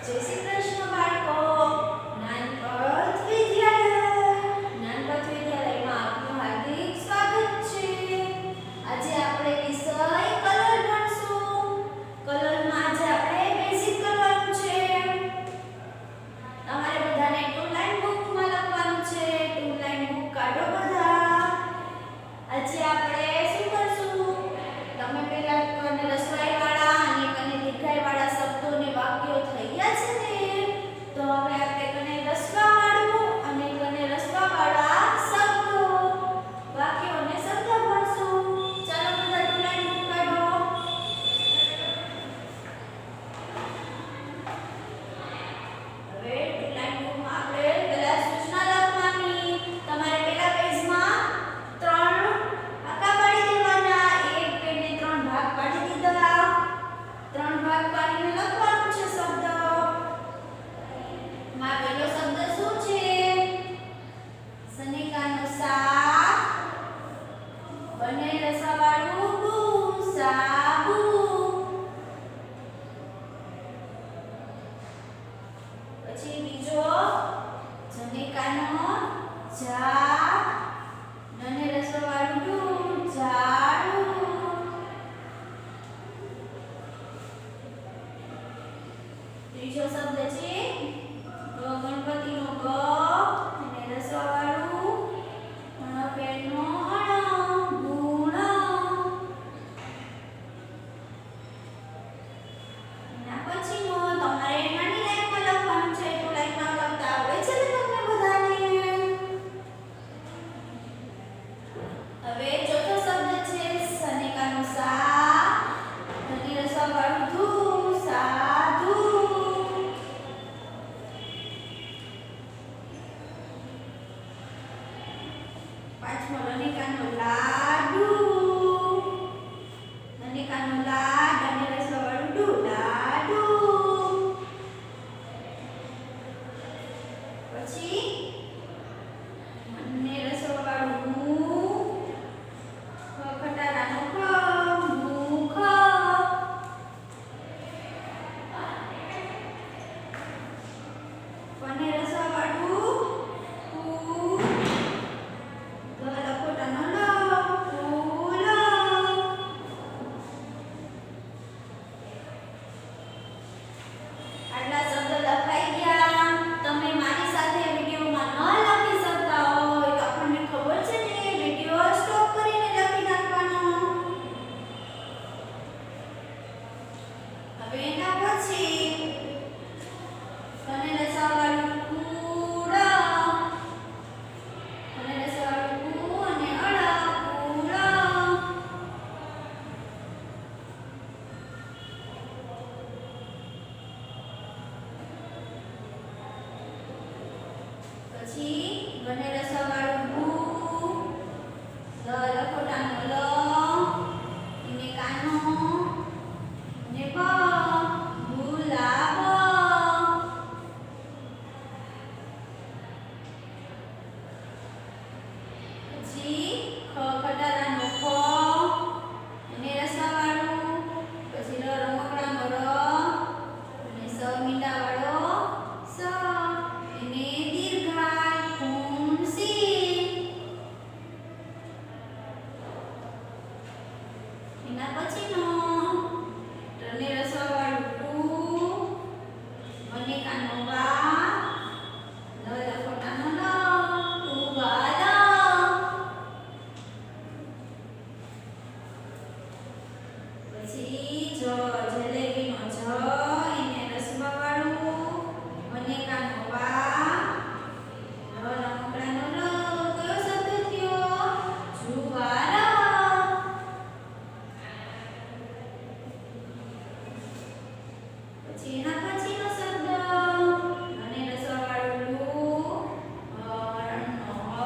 જય શ્રી કૃષ્ણ બાળકો. નાનપણ વિદ્યાલયમાં આપનું હાર્દિક સ્વાગત છે. આજે આપણે વિષય કલર ભણશું. કલરમાં આજે આપણે બેઝિક કરવાનું છે. તમારે બધાને ટુ લાઈન બુકમાં લખવાનું છે. ટુ લાઈન બુક કાઢો બધા. આજે આપણે શું કરશું? તમે પહેલા કને રસવાઈ વાળા અને કને દીર્ઘાઈ વાળા શબ્દોને વાક્યો થઈ ગયા છે ને, તો હવે આપણે કને રસવા વાળું અને કને રસવા વાળા શબ્દો વાક્યો અને શબ્દો ભણશું. ચાલો બધા ટુ લાઈન બુક કાઢો. હવે ટુ લાઈન બુકમાં આપણે પહેલા સૂચના લખવાની. તમારે પહેલા પેજમાં 3 આકા પાડી દેવાના. એક પેજને 3 ભાગ પાડી દીધા. 3 ભાગ પાડીને લખવાનું છે શબ્દ. માં પહેલો શબ્દ શું છે? સનિકાનો સા, બંને રસાવાળું બુ, સાબુ. પછી બીજો જનિકાનો જા, બંને રસાવાળું ડુ, ઝાડુ. ત્રીજો શબ્દ છે ગણપતિનો ગ અને રસવાળું પેનનો અણ, ગુણ. એના પછીનો તમારે નાની લાઈનમાં લખવાનું છે. ટુ લાઈનમાં લખતા આવડે છે ને તમને બધાને? હવે ચોથો શબ્દ છે સનિકાનો સા, ધની રસવાળું ધુ, સાધુ. પાંચમો રનિકાનો લાડુ, રનિકાનો લાડ અને રસવાળું ડુ, લાડુ. પછી મને રસવાળું મું, ખટારાનો ખ, મુખ. મને રસવાળું કુ, લખોટાનો લ, ફૂલ. આટલા શબ્દ લખાઈ ગયા. તમે મારી સાથે વિડીયોમાં ન લખી શકતા હોય તો આપણને ખબર છે ને, વિડીયો સ્ટોપ કરીને લખી નાખવાનો. હવે એના પછી કને રસાવાળું કુડ, કને રસાવાળું કુ અને અળ, કુળ. પછી ગને રસાવાળું ગુ, લ લખોટાનો લ, એને કાનો ને બ, ગુલાબ. પછી ખ ખટારાનો ખ, એને રસાવાળું. પછી ર રમકડાનો ર, અને સ મીંડાવાળો સ, એને દીર્ઘાય, ખુંસી. એના પછીનો રને રસવાળું ટુ, વનિકાનો વા, લ લખોટાનો લ, ટુવાલ. પછી જ જલેબીનો જ, એને રસવાળું, વનિકાનો વા, લ રમકડાનો લ. કયો શબ્દ થયો? જુવાર. પછી એના પછીનો શબ્દ અને રસવાળું લુ, રણનો હ,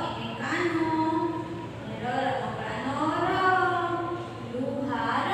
એને કાનો, અને ર રમકડાનો ર, લુહાર.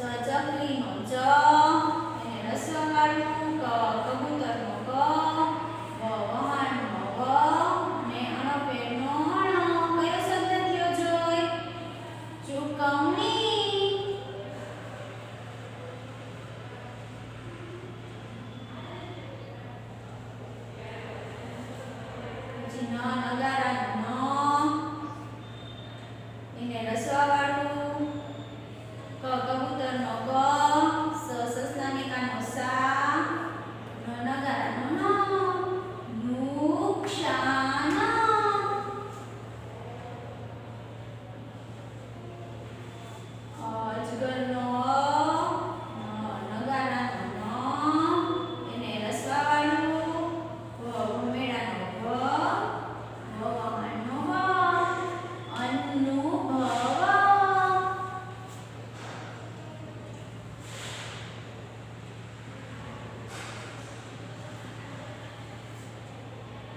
ચકલીનો ચ, એને રસવા વાળું. ક કબૂતરનો ક, વ વહાણનો વ, ને અણપેરનો અણ. કયો શબ્દ થયો જોઈ? ચૂકવણી. પછી ન નગારાનો ન, એને રસવા વાળું. ક કબૂતરનો ક, સ સસલાની કાનો સા, ન નગારાનો ન, નુકસાન. અજગરનો અ, ન નગારાનો ન, એને રસવા વાળું. વ ભમેડાનો ભ, વ વહાણનો વ, અનુભવ.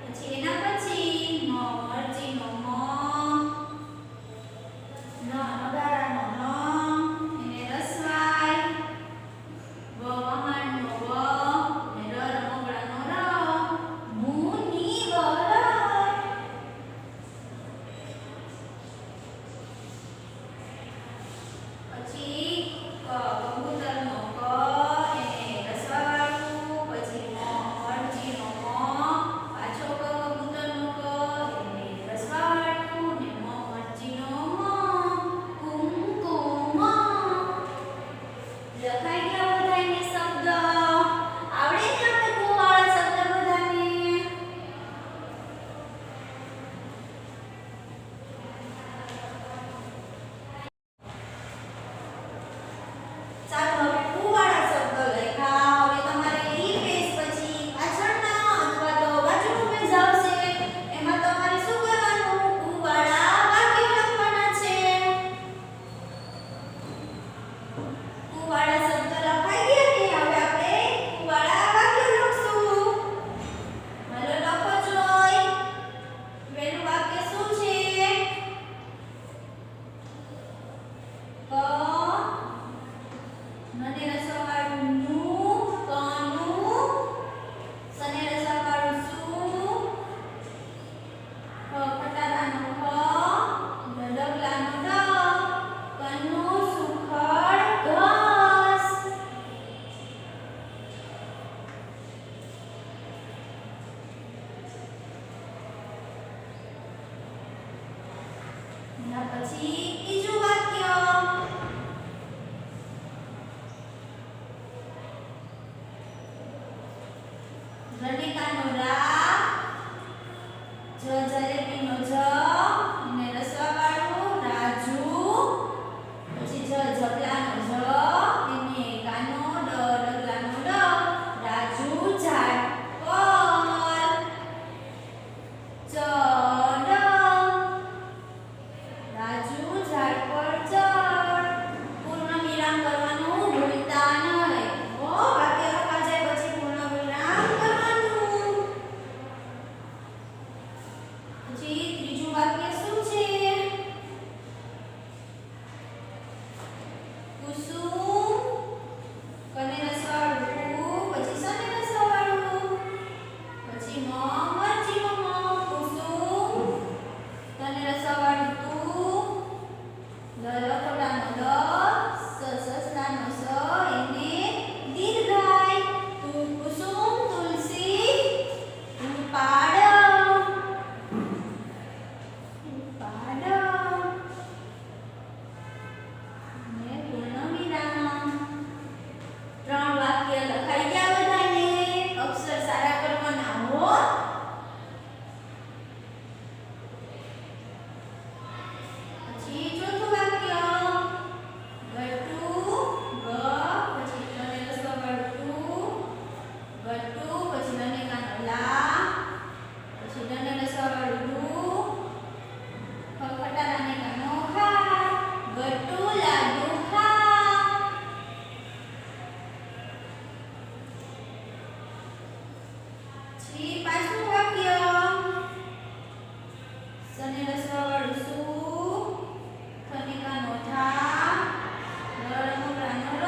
પછી એના પછી મરચીનો મ, ન નગારાનો ન, એને રસવાય. વ વહાણનો વ, ને ર રમકડાનો ર, મુનિવર. પછી ક કબૂતરનો ક, એને રસવા વાળું. પછી મ મરચીનો મ, પાછો ક કબૂતરનો ક, એને રસવા વાળું. ને મ મરચીનો મ, કુમકુમ. લખાઈ ગયા બધાયને શબ્દ? આવડે ને આપણે કુવાળા શબ્દ બધાને? ચાલો હવે કુવાળા શબ્દ લખ્યા. હવે તમારે ઈ પેજ પછી પાછળના અથવા તો બાજુનું પેજ આવશે. એમાં તમારે શું કરવાનું? કુવાળા વાક્યો લખવાના છે. કુવાળા શબ્દ લખાઈ ગયા ને હવે આપણે કુવાળા વાક્યો લખશું. હાલો લખો જોઈ. પહેલું વાક્ય શું છે? ક નને રસવા વાળું નું, કનું. સને રસવા વાળું સુ, ખટારાનો ખ, ડગલાનો ડ, કનું સુખડ ઘાસ. એના પછી બીજું વાક્ય. રનિકાનો રા, જ જલેબીનો જ, એને રસવા વાળું. રાજુ. પછી જ ઝબલાનો જ, એને કાનો ડ ડગલાનો ડ, રાજુ ઝાડ પર ચડ. રાજુ ઝાડ પર ચડ. પૂર્ણ વિરામ કરવાનું ભૂલતા નહીં. ઓ વાક્ય લખવા જાય પછી પૂર્ણ વિરામ કરવાનું. પછી ત્રીજું વાક્ય શું છે? કુસુમ. કને રસવા વાળું કુ, પછી સને રસવા વાળું. પછી મ મરચીનો મ, કુસુમ. તને રસવા વાળું તું, લ લખોટાનો લ, સ સસલાનો સ, એને દીર્ઘાય. તું કુસુમ તુલસી, તું પાડ. પાડ. ને પૂર્ણ વિરામ. 3 વાક્ય લખાઈ ગયા બધાને? અક્ષર સારા કરવાના હો. પછી ચોથું વાક્ય. ગટુ, ગ, પછી તને રસવા વાળું તું, ગટુ. પછી નને કાનો લા, પછી તને રસવા વાળું તું, ખટારાને કાનો ખા, ગટુ લાડુ ખા. પછી પાંચમું વાક્ય. સને રસવા વાળું સુ, ખનિકાનો થા, રમકડાનો ર,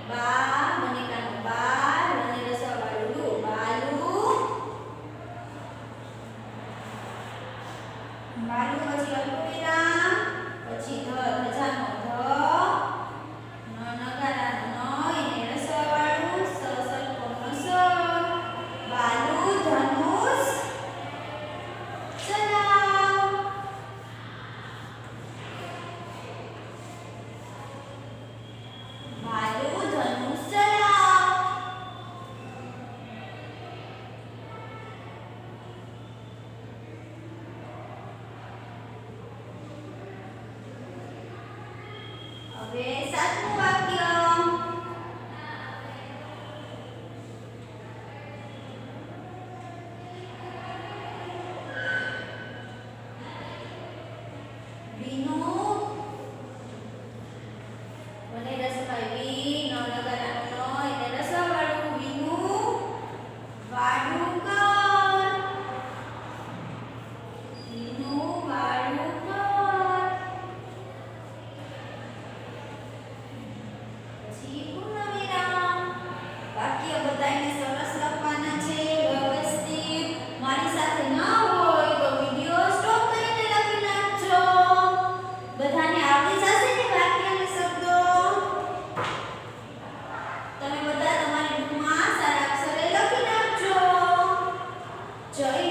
બા બનેકાનો બા અને રસવાળું લુ બાલુ બાલુ પછી અલ્પવિરામ પછી ધજાનો ધ નગારાનો ન એને રસવાળું સરકોનો સ બાલુ ધનુષ ચલાવ બાલુ ધનુષ ચલાવ હવે સાતમું વાક્ય વિનુ મને રસવાઈ નો નગરાનો નો એટલે રસવાળું વિનુ વાડુકર વિનુ વાડુકર પછી પૂર્ણવિરામ વાક્ય બધાને સરસ લખવાના છે વ્યવસ્થિત મારી સાથે ન હોય તો વિડિયો સ્ટોપ કરીને લખી નાખજો બધાને આવડી જશે ને વાક્ય અને શબ્દો તમે બધા તમારી બુકમાં સારા અક્ષરે લખી નાખજો જય